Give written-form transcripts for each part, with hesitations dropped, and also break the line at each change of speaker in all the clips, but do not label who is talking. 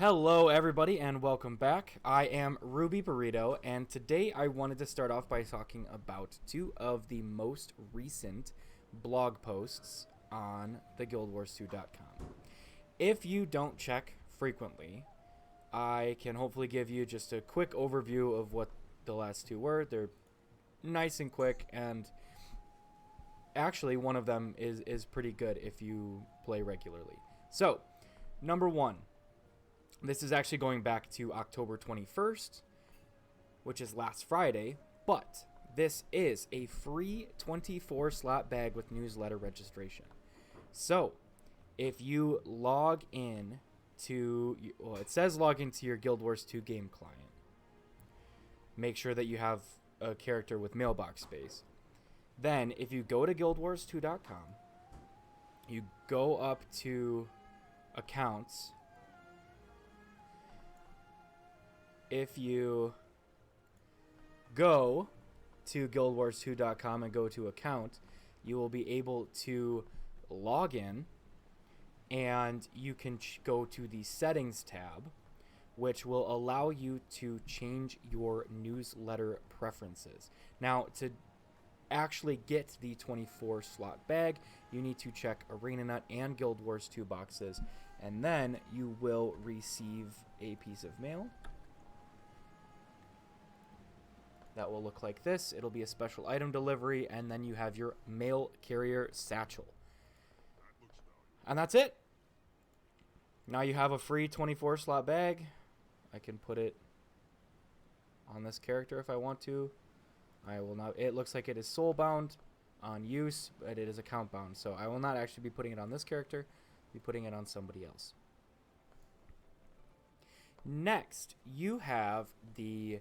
Hello, everybody, and welcome back. I am Ruby Burrito, and today I wanted to start off by talking about two of the most recent blog posts on the GuildWars2.com. If you don't check frequently, I can hopefully give you just a quick overview of what the last two were. They're nice and quick, and actually one of them is pretty good if you play regularly. So, number one. This is actually going back to October 21st, which is last Friday, but this is a free 24-slot bag with newsletter registration. So, if you log in to, well, it says log into your Guild Wars 2 game client. Make sure that you have a character with mailbox space. Then, if you go to guildwars2.com, you go up to accounts. If you go to guildwars2.com and go to account, you will be able to log in, and you can go to the settings tab, which will allow you to change your newsletter preferences. Now, to actually get the 24 slot bag, you need to check ArenaNet and Guild Wars 2 boxes, and then you will receive a piece of mail that will look like this. It'll be a special item delivery, and then you have your mail carrier satchel. And that's it. Now you have a free 24 slot bag. I can put it on this character if I want to. I will not. It looks like it is soul bound on use, but it is account bound. So I will not actually be putting it on this character. I'll be putting it on somebody else. Next, you have the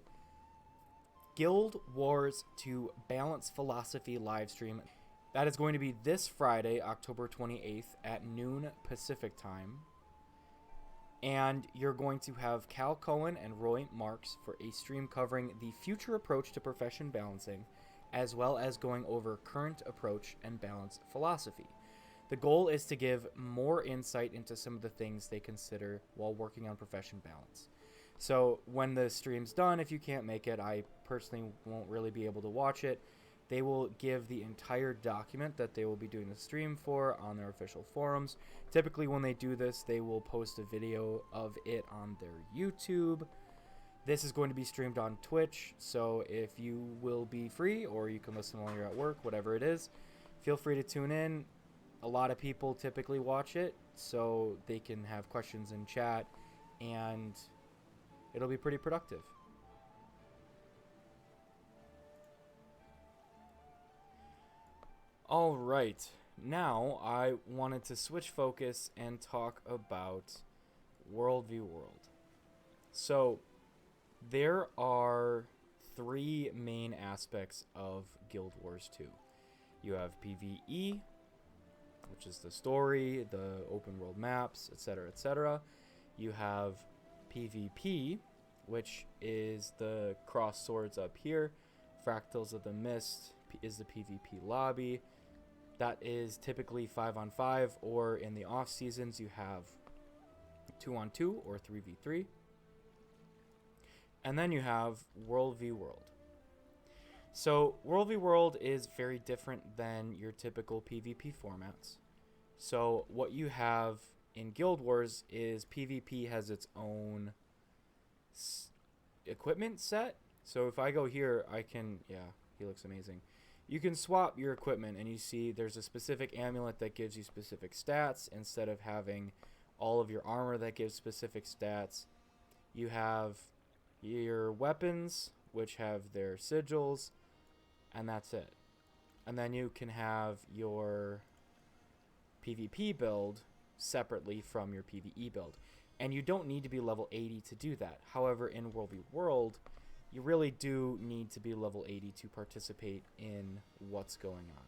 Guild Wars 2 Balance Philosophy livestream. That is going to be this Friday, October 28th at noon Pacific time. And you're going to have Cal Cohen and Roy Marks for a stream covering the future approach to profession balancing, as well as going over current approach and balance philosophy. The goal is to give more insight into some of the things they consider while working on profession balance. So when the stream's done, if you can't make it, I personally won't really be able to watch it. They will give the entire document that they will be doing the stream for on their official forums. Typically when they do this, they will post a video of it on their YouTube. This is going to be streamed on Twitch, so if you will be free, or you can listen while you're at work, whatever it is, feel free to tune in. A lot of people typically watch it, so they can have questions in chat, and it'll be pretty productive. Alright, now I wanted to switch focus and talk about World v. World. So, there are three main aspects of Guild Wars 2. You have PvE, which is the story, the open world maps, etc., etc. You have PvP, which is the cross swords up here. Fractals of the Mist is the PvP lobby. That is typically 5-on-5, or in the off seasons you have 2-on-2 or 3v3. And then you have World v. World. So World v. World is very different than your typical PvP formats. So what you have in Guild Wars is PvP has its own equipment set. So if I go here, I can, yeah, he looks amazing. You can swap your equipment, and you see there's a specific amulet that gives you specific stats instead of having all of your armor that gives specific stats. You have your weapons, which have their sigils, and that's it. And then you can have your PvP build separately from your PvE build. And you don't need to be level 80 to do that. However, in World v. World, you really do need to be level 80 to participate in what's going on.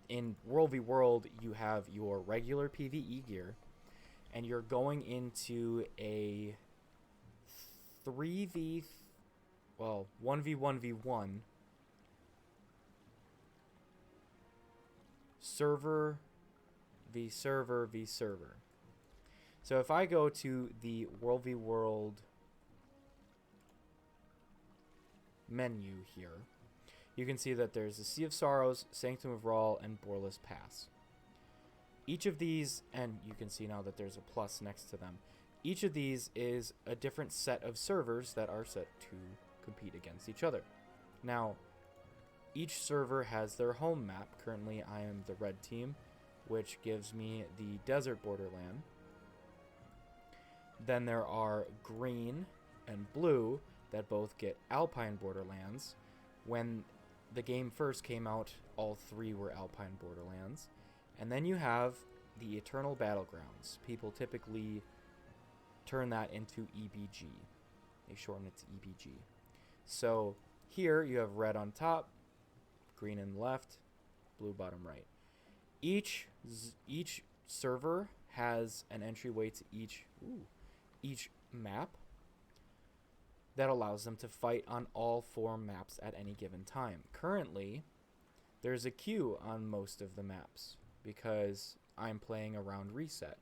In World v. World, you have your regular PvE gear, and you're going into a 1v1v1 server v server v server. So if I go to the World v World menu here, you can see that there's the Sea of Sorrows, Sanctum of Rawl, and Boreless Pass. Each of these, and you can see now that there's a plus next to them, each of these is a different set of servers that are set to compete against each other. Now, each server has their home map. Currently, I am the red team, which gives me the desert borderland. Then there are green and blue that both get alpine borderlands. When the game first came out, all three were alpine borderlands. And then you have the eternal battlegrounds. People typically turn that into EBG. They shorten it to EBG. So here you have red on top, green in left, blue bottom right. Each server has an entryway to each map that allows them to fight on all 4 maps at any given time. Currently, there's a queue on most of the maps because I'm playing around reset.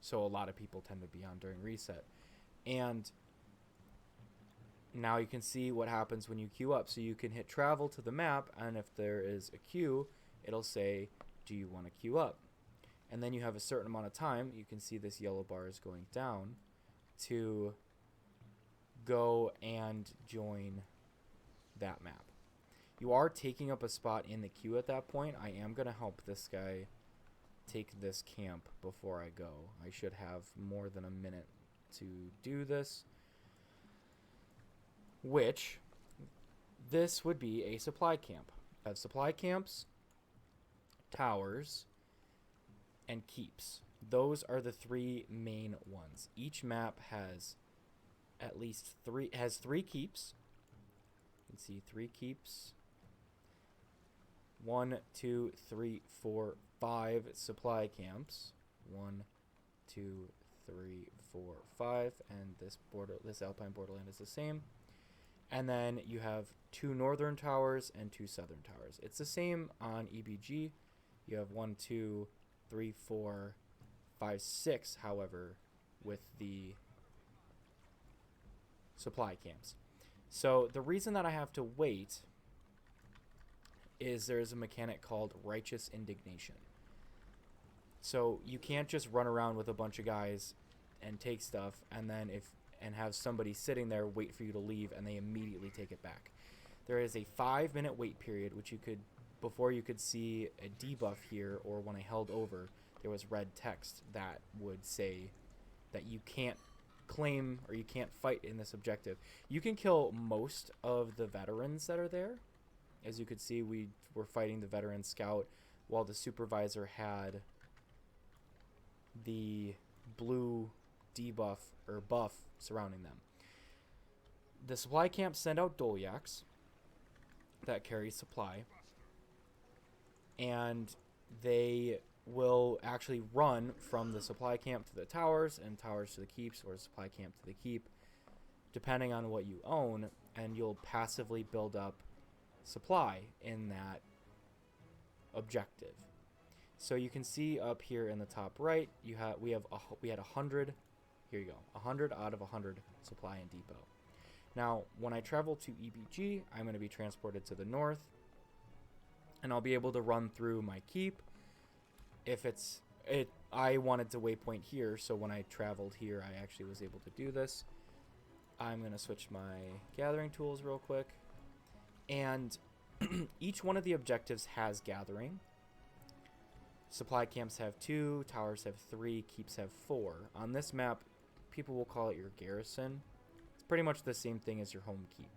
So a lot of people tend to be on during reset. And now you can see what happens when you queue up. So you can hit travel to the map, and if there is a queue, it'll say, do you want to queue up? And then you have a certain amount of time. You can see this yellow bar is going down to go and join that map. You are taking up a spot in the queue at that point. I am going to help this guy take this camp before I go. I should have more than a minute to do this, which this would be a supply camp. I have supply camps, towers, and keeps. Those are the 3 main ones. Each map has at least 3 keeps. You can see 3 keeps. 1, 2, 3, 4, 5 supply camps. 1, 2, 3, 4, 5, and this alpine borderland is the same. And then you have 2 northern towers and 2 southern towers. It's the same on EBG. You have 1, 2, 3, 4, 5, 6, however, with the supply camps. So the reason that I have to wait is there's a mechanic called Righteous Indignation. So you can't just run around with a bunch of guys and take stuff and then have somebody sitting there wait for you to leave and they immediately take it back. There is a 5-minute wait period, which before you could see a debuff here, or when I held over, there was red text that would say that you can't claim or you can't fight in this objective. You can kill most of the veterans that are there. As you could see, we were fighting the veteran scout while the supervisor had the blue debuff or buff surrounding them. The supply camps send out Dolyaks that carry supply, and they will actually run from the supply camp to the towers and towers to the keeps, or supply camp to the keep, depending on what you own, and you'll passively build up supply in that objective. So you can see up here in the top right, we had 100. Here you go, 100 out of 100 supply and depot. Now, when I travel to EBG, I'm going to be transported to the north, and I'll be able to run through my keep. I wanted to waypoint here, so when I traveled here, I actually was able to do this. I'm going to switch my gathering tools real quick. And each one of the objectives has gathering. Supply camps have 2, towers have 3, keeps have 4. On this map, people will call it your garrison. It's pretty much the same thing as your home keep.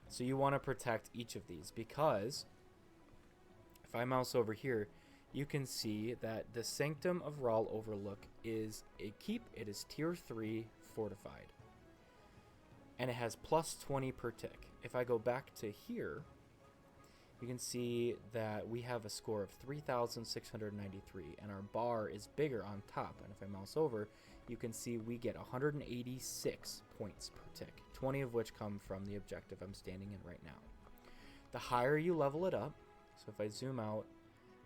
So you want to protect each of these, because if I mouse over here, you can see that the Sanctum of Rawl Overlook is a keep. It is tier 3 fortified. And it has plus 20 per tick. If I go back to here, you can see that we have a score of 3,693, and our bar is bigger on top. And if I mouse over, you can see we get 186 points per tick, 20 of which come from the objective I'm standing in right now. The higher you level it up, so if I zoom out,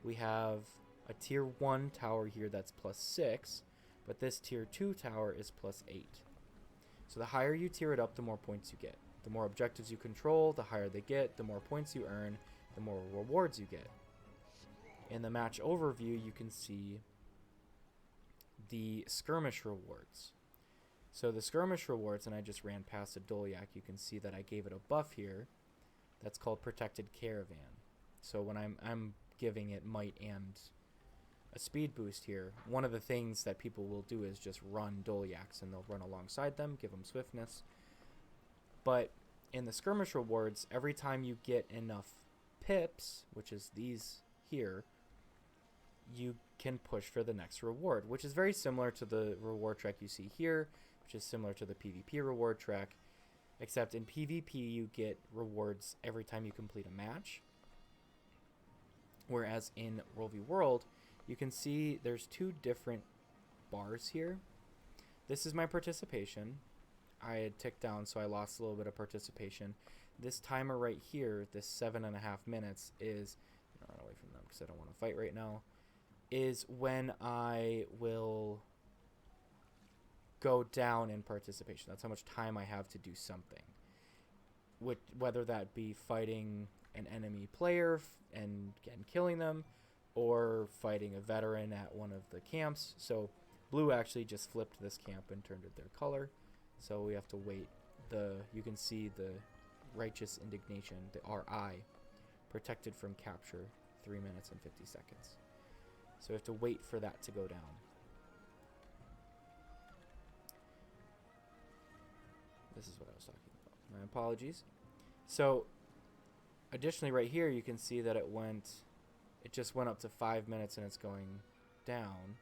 we have a tier 1 tower here that's plus 6, but this tier 2 tower is plus 8. So the higher you tier it up, the more points you get. The more objectives you control, the higher they get, the more points you earn, the more rewards you get. In the match overview, you can see the skirmish rewards. So the skirmish rewards, and I just ran past a Dolyak, you can see that I gave it a buff here that's called Protected Caravan. So when I'm giving it might and a speed boost here, one of the things that people will do is just run Dolyaks, and they'll run alongside them, give them swiftness. But in the skirmish rewards, every time you get enough pips, which is these here, you can push for the next reward, which is very similar to the reward track you see here, which is similar to the PvP reward track, except in PvP you get rewards every time you complete a match. Whereas in World v World, you can see there's two different bars here. This is my participation. I had ticked down, so I lost a little bit of participation. This timer right here, this 7.5 minutes, is, run away from them because I don't want to fight right now, is when I will go down in participation. That's how much time I have to do something. Whether that be fighting an enemy player and killing them, or fighting a veteran at one of the camps. So blue actually just flipped this camp and turned it their color. So we have to wait. You can see the righteous indignation, the RI, protected from capture, 3 minutes and 50 seconds. So we have to wait for that to go down. This is what I was talking about. My apologies. So additionally right here you can see that it just went up to 5 minutes and it's going down.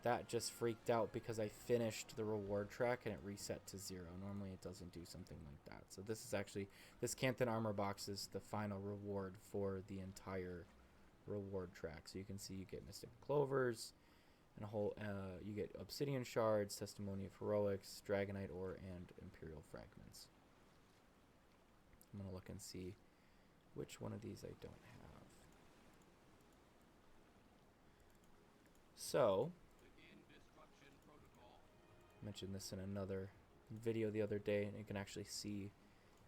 That just freaked out because I finished the reward track and it reset to 0. Normally it doesn't do something like that. So this is actually, this Canthan armor box is the final reward for the entire reward track. So you can see you get Mystic Clovers and a whole, you get Obsidian Shards, Testimony of Heroics, Dragonite Ore, and Imperial Fragments. I'm going to look and see which one of these I don't have. So, I mentioned this in another video the other day, and you can actually see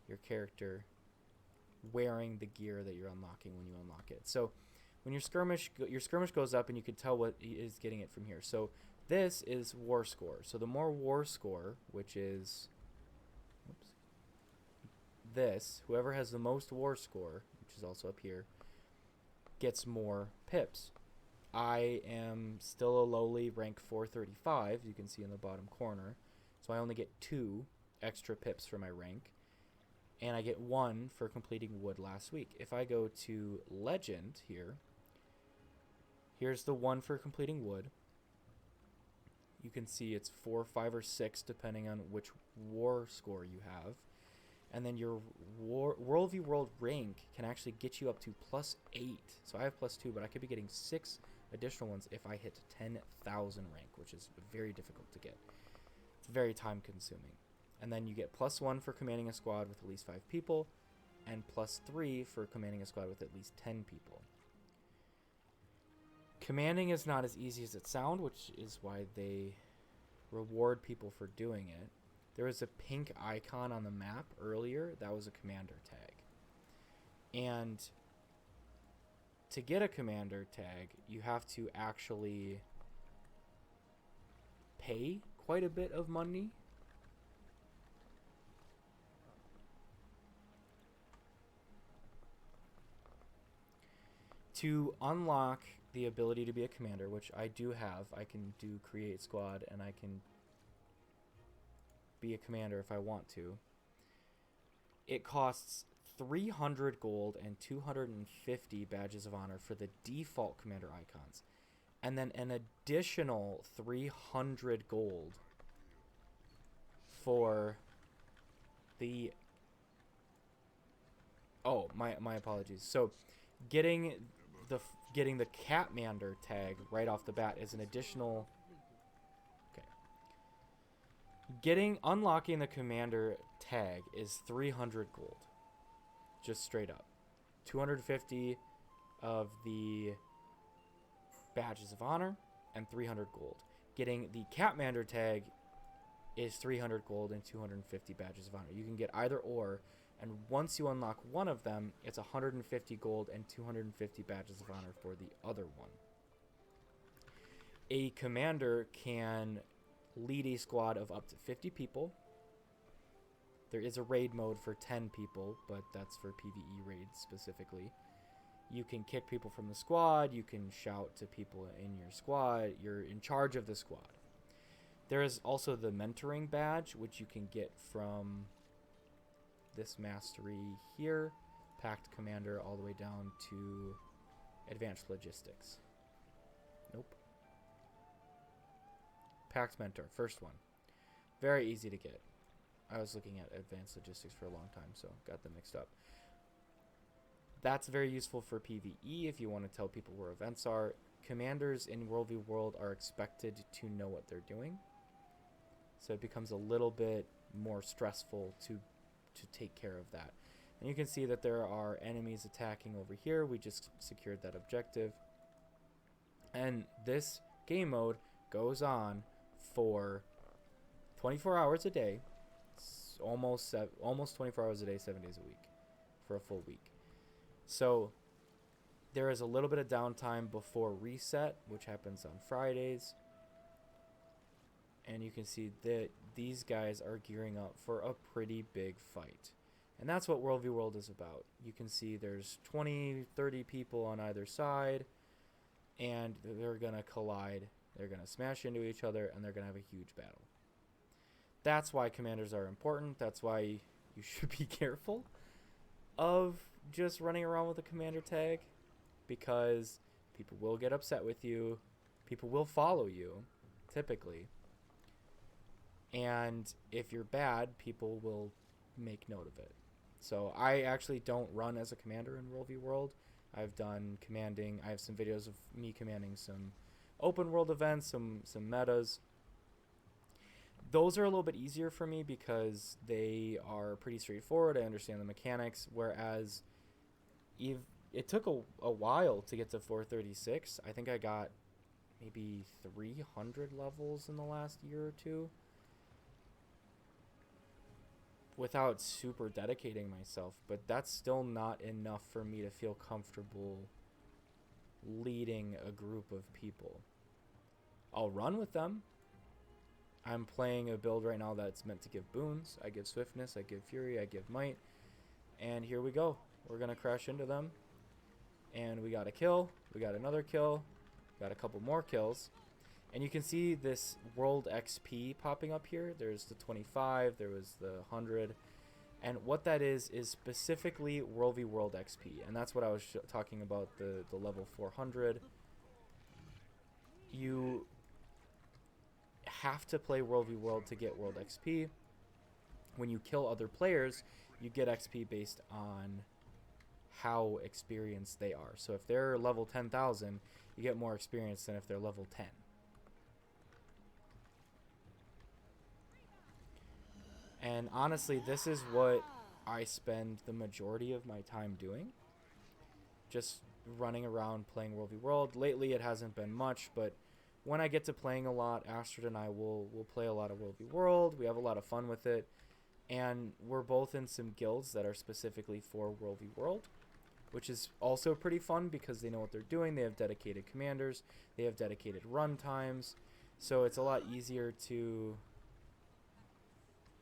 your character wearing the gear that you're unlocking when you unlock it. So when your skirmish goes up, and you can tell what is getting it from here. So this is war score. So the more war score, which is this, whoever has the most war score, which is also up here, gets more pips. I am still a lowly rank 435, you can see in the bottom corner. So I only get 2 extra pips for my rank. And I get 1 for completing wood last week. If I go to legend here, here's the 1 for completing wood. You can see it's 4, 5, or 6 depending on which war score you have. And then your World v World rank can actually get you up to +8. So I have +2, but I could be getting 6 additional ones if I hit 10,000 rank, which is very difficult to get. It's very time consuming. And then you get +1 for commanding a squad with at least 5 people, and +3 for commanding a squad with at least 10 people. Commanding is not as easy as it sounds, which is why they reward people for doing it. There was a pink icon on the map earlier. That was a commander tag. And to get a commander tag, you have to actually pay quite a bit of money. To unlock the ability to be a commander, which I do have, I can do create squad and I can be a commander if I want to. It costs 300 gold and 250 badges of honor for the default commander icons, and then an additional 300 gold for the my apologies. So getting the Catmander tag right off the bat is an additional. Unlocking the commander tag is 300 gold. Just straight up. 250 of the badges of honor and 300 gold. Getting the Catmander tag is 300 gold and 250 badges of honor. You can get either or, and once you unlock one of them, it's 150 gold and 250 badges of honor for the other one. A commander can lead a squad of up to 50 people. There is a raid mode for 10 people, but that's for PvE raids specifically. You can kick people from the squad. You can shout to people in your squad. You're in charge of the squad. There is also the mentoring badge, which you can get from this mastery here, Pact Commander, all the way down to Advanced Logistics. Nope. Pact Mentor, first one. Very easy to get. I was looking at Advanced Logistics for a long time, so got them mixed up. That's very useful for PvE if you want to tell people where events are. Commanders in World v World are expected to know what they're doing, so it becomes a little bit more stressful to take care of that. And you can see that there are enemies attacking over here. We just secured that objective. And this game mode goes on for 24 hours a day. It's almost 24 hours a day, 7 days a week for a full week. So there is a little bit of downtime before reset, which happens on Fridays. And you can see that these guys are gearing up for a pretty big fight. And that's what World v World is about. You can see there's 20, 30 people on either side, and they're going to collide. They're going to smash into each other, and they're going to have a huge battle. That's why commanders are important. That's why you should be careful of just running around with a commander tag, because people will get upset with you. People will follow you, typically. And if you're bad, people will make note of it. So I actually don't run as a commander in World v World. I've done commanding. I have some videos of me commanding some open world events, some metas. Those are a little bit easier for me because they are pretty straightforward. I understand the mechanics, whereas it took a while to get to 436. I think I got maybe 300 levels in the last year or two without super dedicating myself, but that's still not enough for me to feel comfortable leading a group of people. I'll run with them. I'm playing a build right now that's meant to give boons. I give swiftness, I give fury, I give might, and here we go. We're gonna crash into them, and we got a kill, we got another kill, got a couple more kills. And you can see this world XP popping up here. There's the 25, there was the 100. And what that is specifically World v World XP. And that's what I was talking about, the level 400. You have to play World v World to get World XP. When you kill other players, you get XP based on how experienced they are. So if they're level 10,000, you get more experience than if they're level 10. And honestly, this is what I spend the majority of my time doing. Just running around playing World v World. Lately it hasn't been much, but when I get to playing a lot, Astrid and I will play a lot of World v World. We have a lot of fun with it. And we're both in some guilds that are specifically for World v World, which is also pretty fun because they know what they're doing. They have dedicated commanders. They have dedicated run times. So it's a lot easier to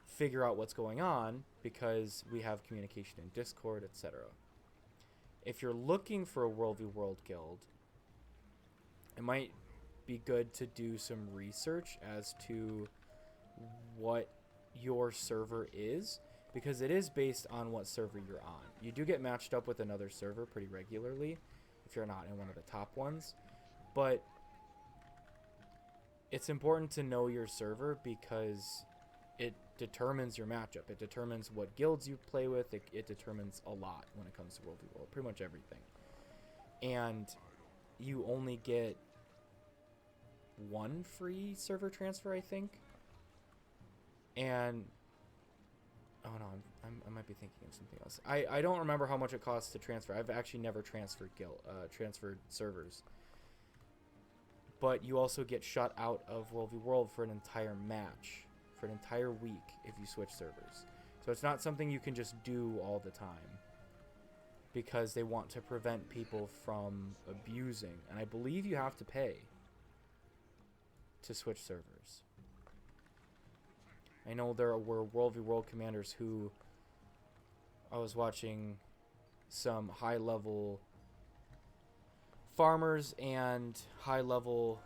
figure out what's going on because we have communication in Discord, etc. If you're looking for a World v World guild, it might be good to do some research as to what your server is, because it is based on what server you're on. You do get matched up with another server pretty regularly if you're not in one of the top ones, but it's important to know your server because it determines your matchup. It determines what guilds you play with. It determines a lot when it comes to World v World, pretty much everything. And you only get one free server transfer, I think. And oh no, I might be thinking of something else. I don't remember how much it costs to transfer. I've actually never transferred servers. but you also get shut out of World v World for an entire match, for an entire week if you switch servers. So it's not something you can just do all the time, because they want to prevent people from abusing. And I believe you have to pay to switch servers. I know there were World v World commanders who, I was watching some high-level farmers and high-level,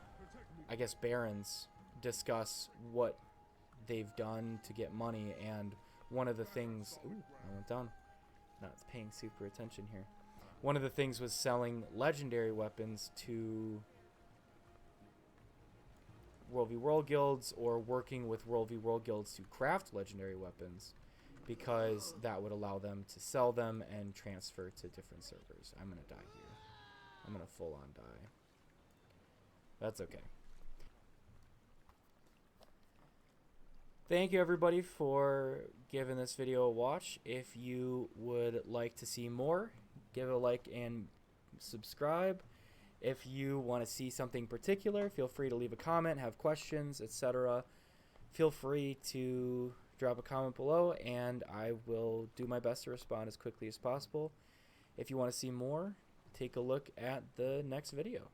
I guess, barons discuss what they've done to get money, and one of the things... Ooh, I went down. Not paying super attention here. One of the things was selling legendary weapons to World v World guilds, or working with World v World guilds to craft legendary weapons, because that would allow them to sell them and transfer to different servers. I'm going to die here. I'm going to full on die. That's okay. Thank you everybody for giving this video a watch. If you would like to see more, give it a like and subscribe. If you want to see something particular, feel free to leave a comment, have questions, etc. Feel free to drop a comment below, and I will do my best to respond as quickly as possible. If you want to see more, take a look at the next video.